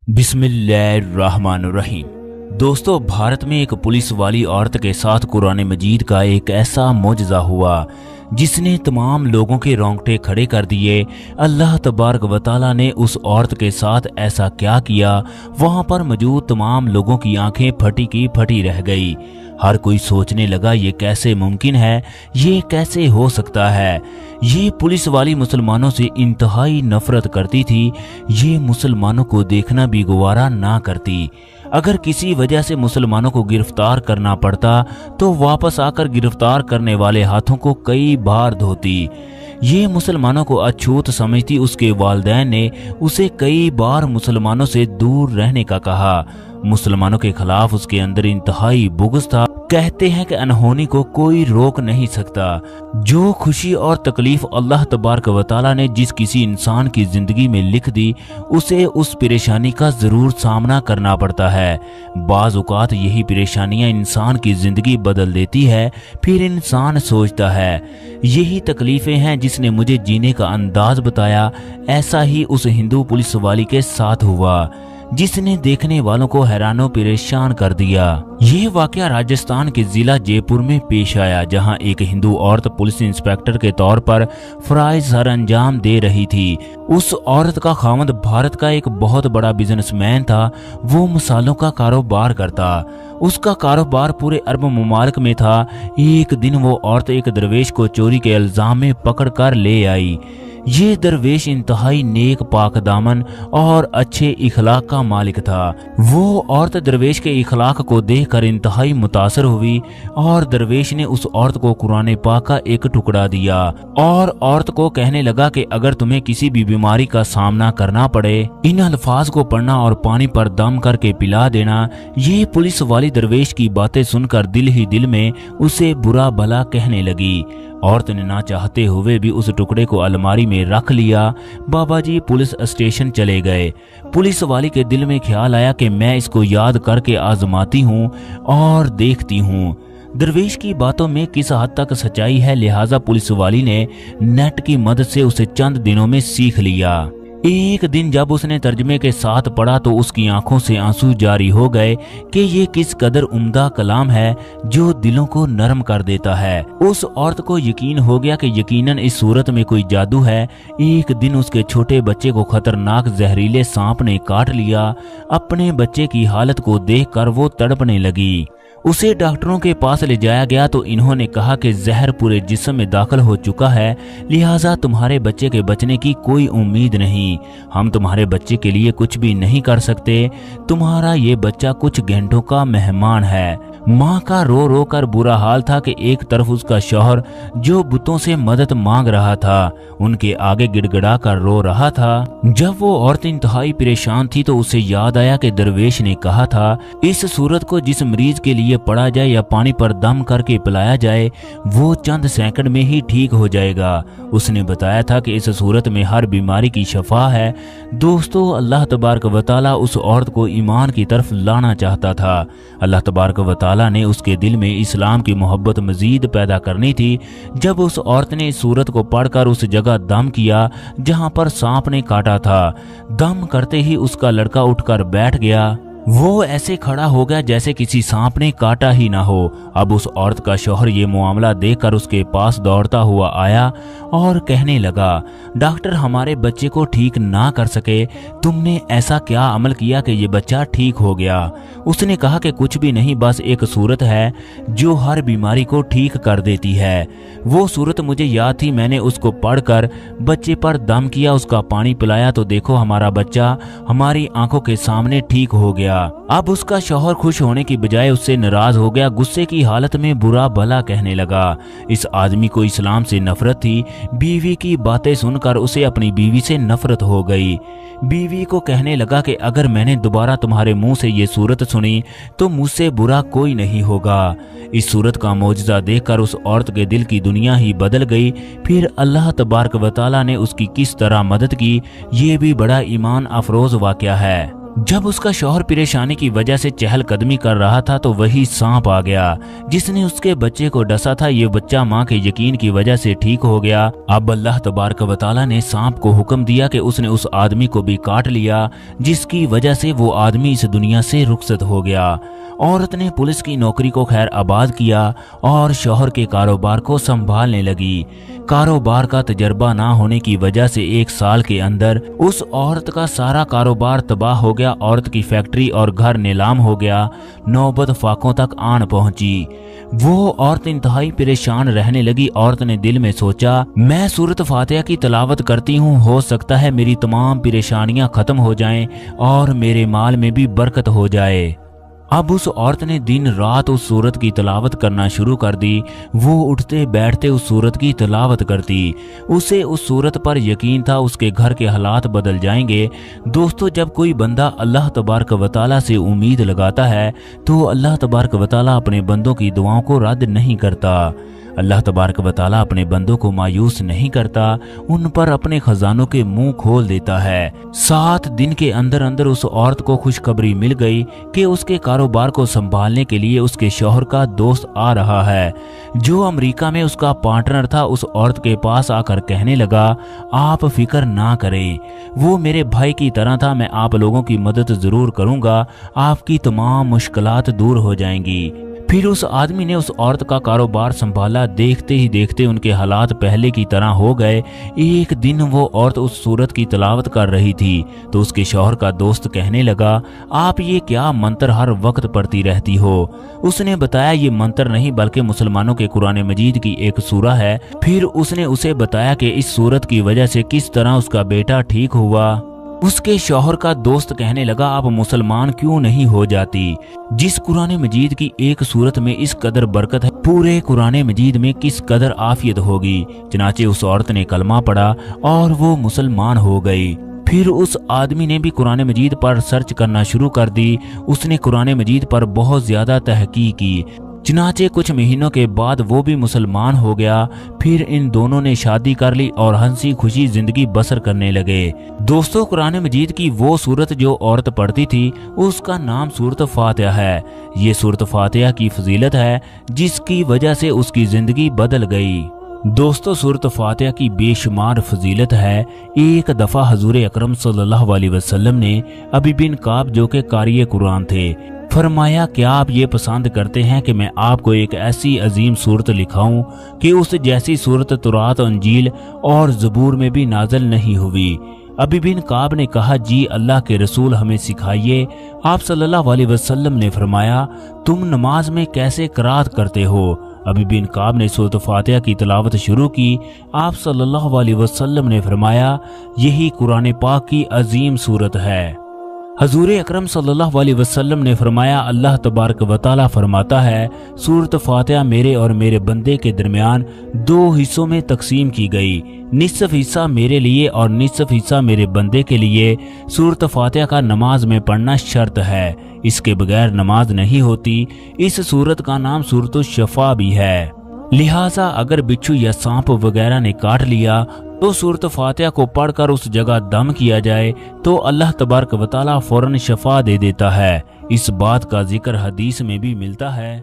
बिस्मिल्लाहिर्रहमानिर्रहीम। दोस्तों, भारत में एक पुलिस वाली औरत के साथ कुरान मजीद का एक ऐसा मोजज़ा हुआ जिसने तमाम लोगों के रोंगटे खड़े कर दिए। अल्लाह तबारक व तआला ने उस औरत के साथ ऐसा क्या किया, वहां पर मौजूद तमाम लोगों की आंखें फटी की फटी रह गई। हर कोई सोचने लगा ये कैसे मुमकिन है, ये कैसे हो सकता है। ये पुलिस वाली मुसलमानों से इंतहाई नफरत करती थी, ये मुसलमानों को देखना भी गवारा ना करती। अगर किसी वजह से मुसलमानों को गिरफ्तार करना पड़ता तो वापस आकर गिरफ्तार करने वाले हाथों को कई बार धोती। ये मुसलमानों को अछूत समझती। उसके वालिदैन ने उसे कई बार मुसलमानों से दूर रहने का कहा। मुसलमानों के खिलाफ उसके अंदर इंतहाई बुग़्ज़ था। कहते हैं कि अनहोनी को कोई रोक नहीं सकता। जो खुशी और तकलीफ अल्लाह तबारक व तआला ने जिस किसी इंसान की जिंदगी में लिख दी, उसे उस परेशानी का जरूर सामना करना पड़ता है। बाज़ औक़ात यही परेशानियां इंसान की जिंदगी बदल देती है। फिर इंसान सोचता है यही तकलीफें हैं जिसने मुझे जीने का अंदाज बताया। ऐसा ही उस हिंदू पुलिस वाली के साथ हुआ जिसने देखने वालों को हैरानो परेशान कर दिया। ये वाकया राजस्थान के जिला जयपुर में पेश आया, जहां एक हिंदू औरत पुलिस इंस्पेक्टर के तौर पर फराइज सर अंजाम दे रही थी। उस औरत का खामद भारत का एक बहुत बड़ा बिजनेसमैन था। वो मसालों का कारोबार करता। उसका कारोबार पूरे अरब ममालिक में था। एक दिन वो औरत एक दरवेश को चोरी के इल्जाम में पकड़ कर ले आई। ये दरवेश इंतहाई नेक पाक दामन और अच्छे इखलाक का मालिक था। वो औरत दरवेश के इखलाक को देखकर इंतहाई मुतासर हुई और दरवेश ने उस औरत को कुरान पाक का एक टुकड़ा दिया और औरत को कहने लगा कि अगर तुम्हें किसी भी बीमारी का सामना करना पड़े, इन अल्फाज को पढ़ना और पानी पर दम करके पिला देना। ये पुलिस वाली दरवेश की बातें सुनकर दिल ही दिल में उसे बुरा भला कहने लगी। औरत ने ना चाहते हुए भी उस टुकड़े को अलमारी में रख लिया। बाबा जी पुलिस स्टेशन चले गए। पुलिस वाली के दिल में ख्याल आया कि मैं इसको याद करके आजमाती हूँ और देखती हूँ दरवेश की बातों में किस हद तक सच्चाई है। लिहाजा पुलिस वाली ने नेट की मदद से उसे चंद दिनों में सीख लिया। एक दिन जब उसने तर्जमे के साथ पढ़ा तो उसकी आंखों से आंसू जारी हो गए कि ये किस कदर उम्दा कलाम है जो दिलों को नरम कर देता है। उस औरत को यकीन हो गया कि यकीनन इस सूरत में कोई जादू है। एक दिन उसके छोटे बच्चे को खतरनाक जहरीले सांप ने काट लिया। अपने बच्चे की हालत को देखकर वो तड़पने लगी। उसे डॉक्टरों के पास ले जाया गया तो इन्होंने कहा कि जहर पूरे जिस्म में दाखिल हो चुका है, लिहाजा तुम्हारे बच्चे के बचने की कोई उम्मीद नहीं। हम तुम्हारे बच्चे के लिए कुछ भी नहीं कर सकते। तुम्हारा ये बच्चा कुछ घंटों का मेहमान है। माँ का रो रो कर बुरा हाल था कि एक तरफ उसका शौहर जो बुतों से मदद मांग रहा था, उनके आगे गिड़गिड़ा कर रो रहा था। जब वो औरत इंतहाई परेशान थी तो उसे याद आया कि दरवेश ने कहा था इस सूरत को जिस मरीज के लिए पढ़ा जाए या पानी पर दम करके पिलाया जाए वो चंद सेकंड में ही ठीक हो जाएगा। उसने बताया था कि इस सूरत में हर बीमारी की शफा है। दोस्तों, अल्लाह तबारक व तआला उस औरत को ईमान की तरफ लाना चाहता था। अल्लाह तबारक व तआला ने उसके दिल में इस्लाम की मोहब्बत मजीद पैदा करनी थी। जब उस औरत ने इस सूरत को पढ़कर उस जगह दम किया जहां पर सांप ने काटा था, दम करते ही उसका लड़का उठकर बैठ गया। वो ऐसे खड़ा हो गया जैसे किसी सांप ने काटा ही ना हो। अब उस औरत का शौहर ये मामला देखकर उसके पास दौड़ता हुआ आया और कहने लगा, डॉक्टर हमारे बच्चे को ठीक ना कर सके, तुमने ऐसा क्या अमल किया कि ये बच्चा ठीक हो गया। उसने कहा कि कुछ भी नहीं, बस एक सूरत है जो हर बीमारी को ठीक कर देती है। वो सूरत मुझे याद थी, मैंने उसको पढ़कर बच्चे पर दम किया, उसका पानी पिलाया तो देखो हमारा बच्चा हमारी आंखों के सामने ठीक हो गया। अब उसका शौहर खुश होने की बजाय उससे नाराज हो गया। गुस्से की हालत में बुरा भला कहने लगा। इस आदमी को इस्लाम से नफरत थी। बीवी की बातें सुनकर उसे अपनी बीवी से नफरत हो गई। बीवी को कहने लगा कि अगर मैंने दोबारा तुम्हारे मुंह से ये सूरत सुनी तो मुझसे बुरा कोई नहीं होगा। इस सूरत का मौजज़ा देखकर उस औरत के दिल की दुनिया ही बदल गई। फिर अल्लाह तबारक व तआला ने उसकी किस तरह मदद की, ये भी बड़ा ईमान अफरोज वाकया है। جب اس کا شوہر پریشانی کی وجہ سے چہل قدمی کر رہا تھا تو وہی سانپ آ گیا جس نے اس کے بچے کو ڈسا تھا۔ یہ بچہ ماں کے یقین کی وجہ سے ٹھیک ہو گیا۔ اب اللہ تبارک و تعالی نے سانپ کو حکم دیا کہ اس نے اس آدمی کو بھی کاٹ لیا، جس کی وجہ سے وہ آدمی اس دنیا سے رخصت ہو گیا۔ عورت نے پولیس کی نوکری کو خیر آباد کیا اور شوہر کے کاروبار کو سنبھالنے لگی۔ کاروبار کا تجربہ نہ ہونے کی وجہ سے 1 سال کے اندر اس عورت کا سارا کاروبار تباہ ہو گیا۔ عورت کی فیکٹری اور گھر نیلام ہو گیا۔ نوبت فاقوں تک آن پہنچی۔ وہ عورت انتہائی پریشان رہنے لگی۔ عورت نے دل میں سوچا، میں سورۃ فاتحہ کی تلاوت کرتی ہوں، ہو سکتا ہے میری تمام پریشانیاں ختم ہو جائیں اور میرے مال میں بھی برکت ہو جائے۔ اب اس عورت نے دن رات اس سورت کی تلاوت کرنا شروع کر دی۔ وہ اٹھتے بیٹھتے اس سورت کی تلاوت کرتی۔ اسے اس سورت پر یقین تھا اس کے گھر کے حالات بدل جائیں گے۔ دوستو، جب کوئی بندہ اللہ تبارک و تعالی سے امید لگاتا ہے تو اللہ تبارک و تعالی اپنے بندوں کی دعاؤں کو رد نہیں کرتا۔ اللہ تبارک و تعالی اپنے بندوں کو مایوس نہیں کرتا، ان پر اپنے خزانوں کے منہ کھول دیتا ہے۔ 7 دن کے اندر اندر اس عورت کو خوشخبری مل گئی کہ اس کے کاروبار کو سنبھالنے کے لیے اس کے شوہر کا دوست آ رہا ہے جو امریکہ میں اس کا پارٹنر تھا۔ اس عورت کے پاس آ کر کہنے لگا، آپ فکر نہ کریں، وہ میرے بھائی کی طرح تھا، میں آپ لوگوں کی مدد ضرور کروں گا، آپ کی تمام مشکلات دور ہو جائیں گی۔ پھر اس آدمی نے اس عورت کا کاروبار سنبھالا۔ دیکھتے ہی دیکھتے ان کے حالات پہلے کی طرح ہو گئے۔ ایک دن وہ عورت اس سورت کی تلاوت کر رہی تھی تو اس کے شوہر کا دوست کہنے لگا، آپ یہ کیا منتر ہر وقت پڑھتی رہتی ہو؟ اس نے بتایا، یہ منتر نہیں بلکہ مسلمانوں کے قرآن مجید کی ایک سورہ ہے۔ پھر اس نے اسے بتایا کہ اس سورت کی وجہ سے کس طرح اس کا بیٹا ٹھیک ہوا۔ اس کے شوہر کا دوست کہنے لگا، آپ مسلمان کیوں نہیں ہو جاتی؟ جس قرآن مجید کی ایک سورت میں اس قدر برکت ہے، پورے قرآن مجید میں کس قدر عافیت ہوگی؟ چنانچہ اس عورت نے کلمہ پڑھا اور وہ مسلمان ہو گئی۔ پھر اس آدمی نے بھی قرآن مجید پر سرچ کرنا شروع کر دی۔ اس نے قرآن مجید پر بہت زیادہ تحقیق کی۔ چنانچہ کچھ مہینوں کے بعد وہ بھی مسلمان ہو گیا۔ پھر ان دونوں نے شادی کر لی اور ہنسی خوشی زندگی بسر کرنے لگے۔ دوستو، قرآن مجید کی وہ سورت جو عورت پڑھتی تھی اس کا نام سورۃ فاتحہ ہے۔ یہ سورۃ فاتحہ کی فضیلت ہے جس کی وجہ سے اس کی زندگی بدل گئی۔ دوستو، سورۃ فاتحہ کی بے شمار فضیلت ہے۔ ایک دفعہ حضور اکرم صلی اللہ علیہ وسلم نے ابی بن کعب جو کہ قاری قرآن تھے فرمایا، کیا آپ یہ پسند کرتے ہیں کہ میں آپ کو ایک ایسی عظیم سورت لکھاؤں کہ اس جیسی سورت تورات، انجیل اور زبور میں بھی نازل نہیں ہوئی؟ ابی بن کعب نے کہا، جی اللہ کے رسول، ہمیں سکھائیے۔ آپ صلی اللہ علیہ وسلم نے فرمایا، تم نماز میں کیسے قرات کرتے ہو؟ ابی بن کعب نے سورۃ فاتحہ کی تلاوت شروع کی۔ آپ صلی اللہ علیہ وسلم نے فرمایا، یہی قرآن پاک کی عظیم سورت ہے۔ حضور اکرم صلی اللہ علیہ وسلم نے فرمایا، اللہ تبارک و تعالی فرماتا ہے، سورۃ فاتحہ میرے اور میرے بندے کے درمیان 2 حصوں میں تقسیم کی گئی، نصف حصہ میرے لیے اور نصف حصہ میرے بندے کے لیے۔ سورۃ فاتحہ کا نماز میں پڑھنا شرط ہے، اس کے بغیر نماز نہیں ہوتی۔ اس سورت کا نام سورۃ الشفا بھی ہے۔ لہٰذا اگر بچھو یا سانپ وغیرہ نے کاٹ لیا تو سورۃ فاتحہ کو پڑھ کر اس جگہ دم کیا جائے تو اللہ تبارک و تعالی فوراً شفا دے دیتا ہے۔ اس بات کا ذکر حدیث میں بھی ملتا ہے۔